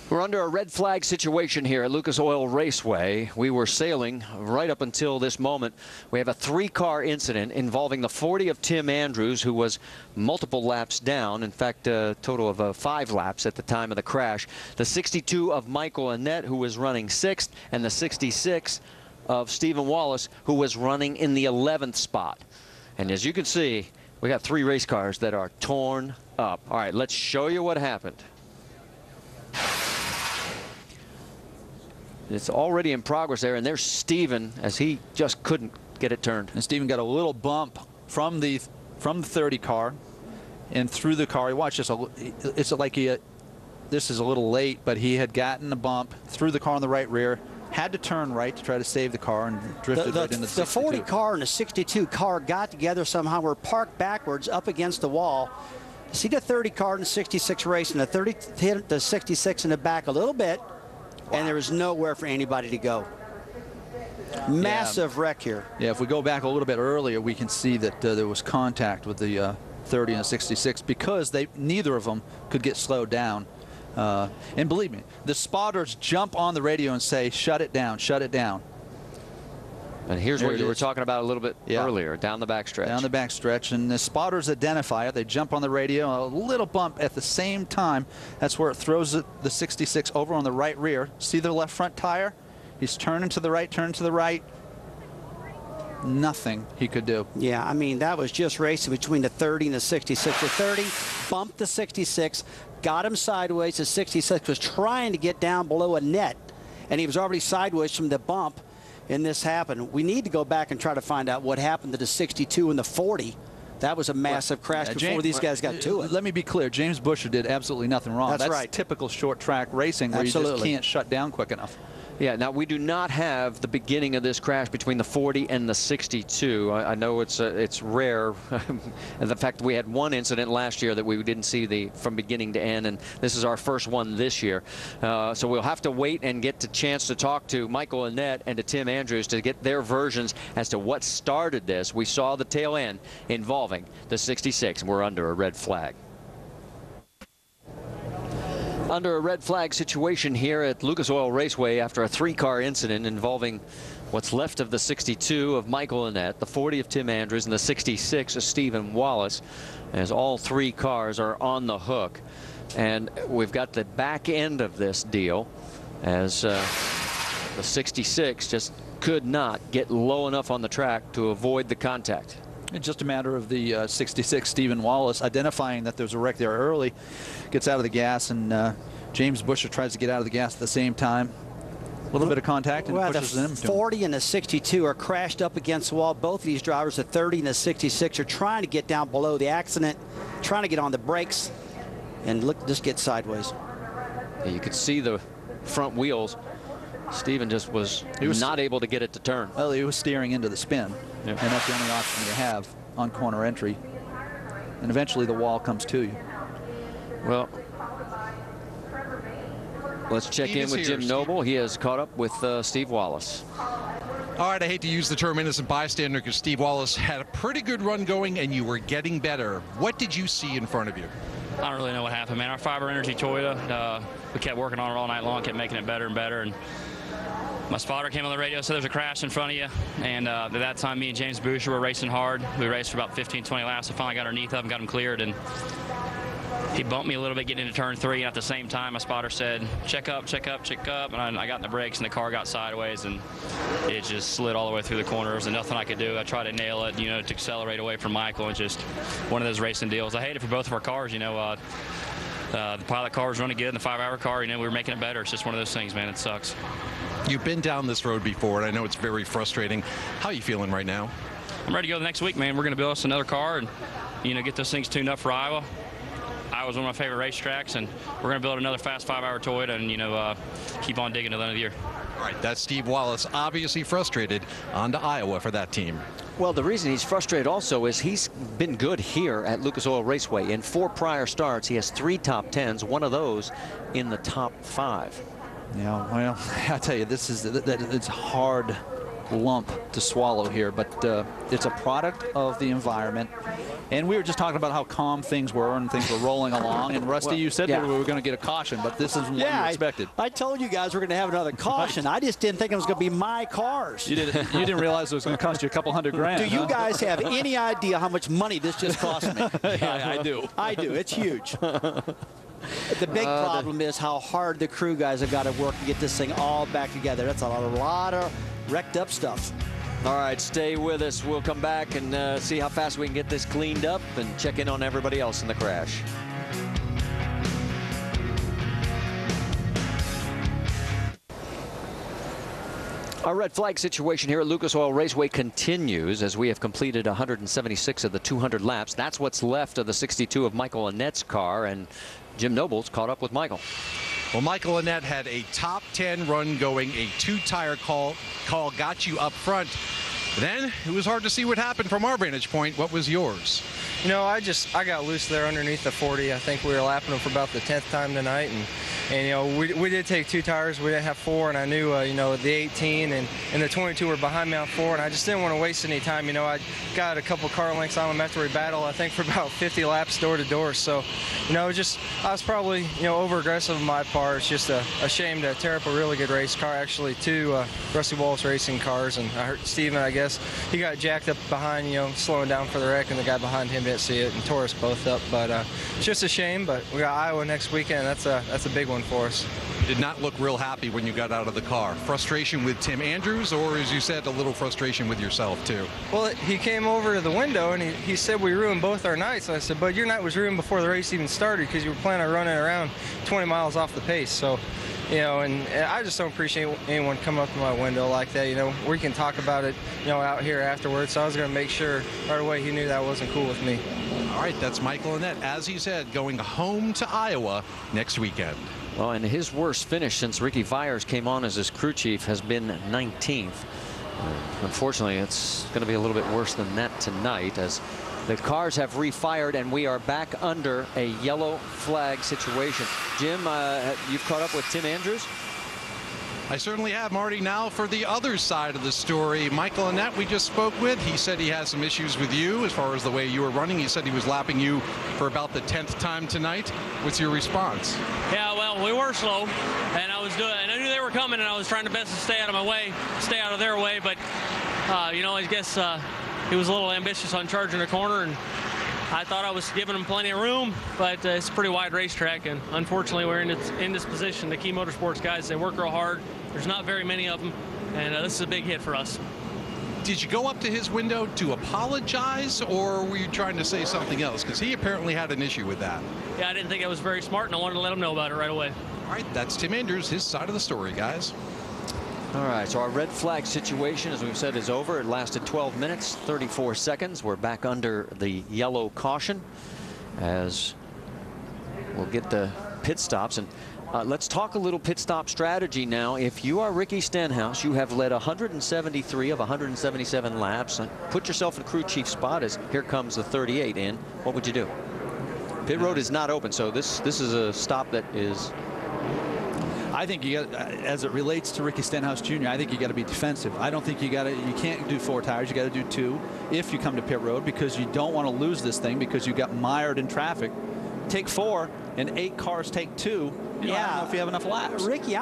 We're under a red flag situation here at Lucas Oil Raceway. We were sailing right up until this moment. We have a 3-car incident involving the 40 of Tim Andrews, who was multiple laps down. In fact, a total of 5 laps at the time of the crash. The 62 of Michael Annett, who was running 6th, and the 66 of Stephen Wallace, who was running in the 11th spot. And as you can see, we got 3 race cars that are torn up. All right, let's show you what happened. It's already in progress there, and there's Stephen as he just couldn't get it turned. And Stephen got a little bump from the 30 car and through the car. He watched this. It's like this is a little late, but he had gotten a bump through the car on the right rear, had to turn right to try to save the car, and drifted right into the 62. The 40 car and the 62 car got together somehow, were parked backwards up against the wall. See the 30 car and the 66 racing, the 30 hit the 66 in the back a little bit. Wow. And there was nowhere for anybody to go. Massive wreck here. Yeah, if we go back a little bit earlier, we can see that there was contact with the 30 and the 66 because neither of them could get slowed down. And believe me, the spotters jump on the radio and say, "Shut it down, shut it down." And here's what you were talking about a little bit earlier, down the backstretch. Down the backstretch, and the spotters identify it. They jump on the radio, a little bump at the same time. That's where it throws the 66 over on the right rear. See the left front tire? He's turning to the right, turning to the right. Nothing he could do. Yeah, I mean, that was just racing between the 30 and the 66. The 30 bumped the 66, got him sideways. The 66 was trying to get down below a net, and he was already sideways from the bump. And this happened. We need to go back and try to find out what happened to the 62 and the 40. That was a massive crash before these guys got to it. Let me be clear. James Busher did absolutely nothing wrong. That's right. Typical short track racing where you just can't shut down quick enough. Yeah, now we do not have the beginning of this crash between the 40 and the 62. I know it's rare. And the fact that we had one incident last year that we didn't see from beginning to end, and this is our first one this year. So we'll have to wait and get the chance to talk to Michael Annett and to Tim Andrews to get their versions as to what started this. We saw the tail end involving the 66, and we're under a red flag. Under a red flag situation here at Lucas Oil Raceway after a 3-car incident involving what's left of the 62 of Michael Annett, the 40 of Tim Andrews, and the 66 of Stephen Wallace, as all 3 cars are on the hook. And we've got the back end of this deal as the 66 just could not get low enough on the track to avoid the contact. It's just a matter of the 66, Stephen Wallace, identifying that there's a wreck there early, gets out of the gas, and James Busher tries to get out of the gas at the same time. A little bit of contact and pushes the him. The 40 and the 62 are crashed up against the wall. Both of these drivers, the 30 and the 66, are trying to get down below the accident, trying to get on the brakes, and look, just get sideways. Yeah, you could see the front wheels. Stephen just was not able to get it to turn. Well, he was steering into the spin, and that's the only option you have on corner entry. And eventually the wall comes to you. Well, let's check in with Jim Noble. He has caught up with Steve Wallace. All right, I hate to use the term innocent bystander because Steve Wallace had a pretty good run going and you were getting better. What did you see in front of you? I don't really know what happened, man. Our Fiber Energy Toyota, we kept working on it all night long, kept making it better and better. And my spotter came on the radio, said there's a crash in front of you. And at that time, me and James Busher were racing hard. We raced for about 15, 20 laps. I finally got underneath of him, got him cleared. And he bumped me a little bit getting into turn 3. And at the same time, my spotter said, check up, check up, check up. And I got in the brakes, and the car got sideways. And it just slid all the way through the corners. And nothing I could do. I tried to nail it, you know, to accelerate away from Michael. It's just one of those racing deals. I hate it for both of our cars, you know. The pilot car was running good, and the 5-hour car, you know, we were making it better. It's just one of those things, man. It sucks. You've been down this road before, and I know it's very frustrating. How are you feeling right now? I'm ready to go the next week, man. We're going to build us another car and, you know, get those things tuned up for Iowa. Iowa's one of my favorite racetracks, and we're going to build another fast 5-hour Toyota and, you know, keep on digging to the end of the year. All right, that's Steve Wallace, obviously frustrated, on to Iowa for that team. Well, the reason he's frustrated also is he's been good here at Lucas Oil Raceway. In 4 prior starts, he has 3 top 10s, one of those in the top 5. Yeah, well, I tell you, it's hard lump to swallow here, but it's a product of the environment. And we were just talking about how calm things were and things were rolling along. And Rusty, you said that we were going to get a caution, but this isn't what you expected. I told you guys we're going to have another caution. I just didn't think it was going to be my cars. You didn't realize it was going to cost you a couple $100,000. Do you guys have any idea how much money this just cost me? Yeah, I do. I do. It's huge. The big problem is how hard the crew guys have got to work to get this thing all back together. That's a lot of wrecked up stuff. All right, stay with us. We'll come back and see how fast we can get this cleaned up and check in on everybody else in the crash. Our red flag situation here at Lucas Oil Raceway continues as we have completed 176 of the 200 laps. That's what's left of the 62 of Michael Annett's car, and Jim Noble's caught up with Michael. Well, Michael Annett had a top 10 run going, a two-tire call got you up front. Then it was hard to see what happened from our vantage point. What was yours? You know, I got loose there underneath the 40. I think we were lapping them for about the 10th time tonight, and you know, we did take 2 tires. We didn't have 4, and I knew you know, the 18 and the 22 were behind me on 4, and I just didn't want to waste any time. You know, I got a couple car lengths on them after we battled, I think, for about 50 laps door to door. So, you know, I was probably, you know, over aggressive on my part. It's just a shame to tear up a really good race car. Actually, 2 Rusty Wallace racing cars, and I heard Steven, I guess, he got jacked up behind, you know, slowing down for the wreck, and the guy behind him didn't see it and tore us both up. But it's just a shame. But we got Iowa next weekend. That's a big one for us. You did not look real happy when you got out of the car. Frustration with Tim Andrews, or as you said, a little frustration with yourself too? Well, he came over to the window and he said we ruined both our nights. And I said, but your night was ruined before the race even started because you were planning on running around 20 miles off the pace. So, you know, and I just don't appreciate anyone coming up to my window like that. You know, we can talk about it, you know, out here afterwards. So I was going to make sure right away he knew that wasn't cool with me. All right, that's Michael Annett, as he said, going home to Iowa next weekend. Well, and his worst finish since Ricky Viers came on as his crew chief has been 19th. Unfortunately, it's going to be a little bit worse than that tonight as the cars have refired and we are back under a yellow flag situation. Jim, you've caught up with Tim Andrews? I certainly have, Marty. Now for the other side of the story, Michael Annett we just spoke with. He said he has some issues with you as far as the way you were running. He said he was lapping you for about the 10th time tonight. What's your response? Yeah, well, we were slow, and I knew they were coming, and I was trying to best to stay out of my way, stay out of their way. But you know, I guess he was a little ambitious on charging the corner, and I thought I was giving him plenty of room, but it's a pretty wide racetrack, and unfortunately we're in this position. The Key Motorsports guys, they work real hard. There's not very many of them, and this is a big hit for us. Did you go up to his window to apologize, or were you trying to say something else? Because he apparently had an issue with that. Yeah, I didn't think it was very smart, and I wanted to let him know about it right away. All right, that's Tim Andrews, his side of the story, guys. All right, so our red flag situation, as we've said, is over. It lasted 12 minutes, 34 seconds. We're back under the yellow caution as we'll get the pit stops. And let's talk a little pit stop strategy now. If you are Ricky Stenhouse, you have led 173 of 177 laps. Put yourself in crew chief spot as here comes the 38 in. What would you do? Pit road is not open, so this is a stop that is... I think you got, as it relates to Ricky Stenhouse Jr., I think you got to be defensive. I don't think you can't do 4 tires. You got to do 2 if you come to pit road, because you don't want to lose this thing because you got mired in traffic. Take 4 and 8 cars take 2. I don't know if you have enough laps. Ricky,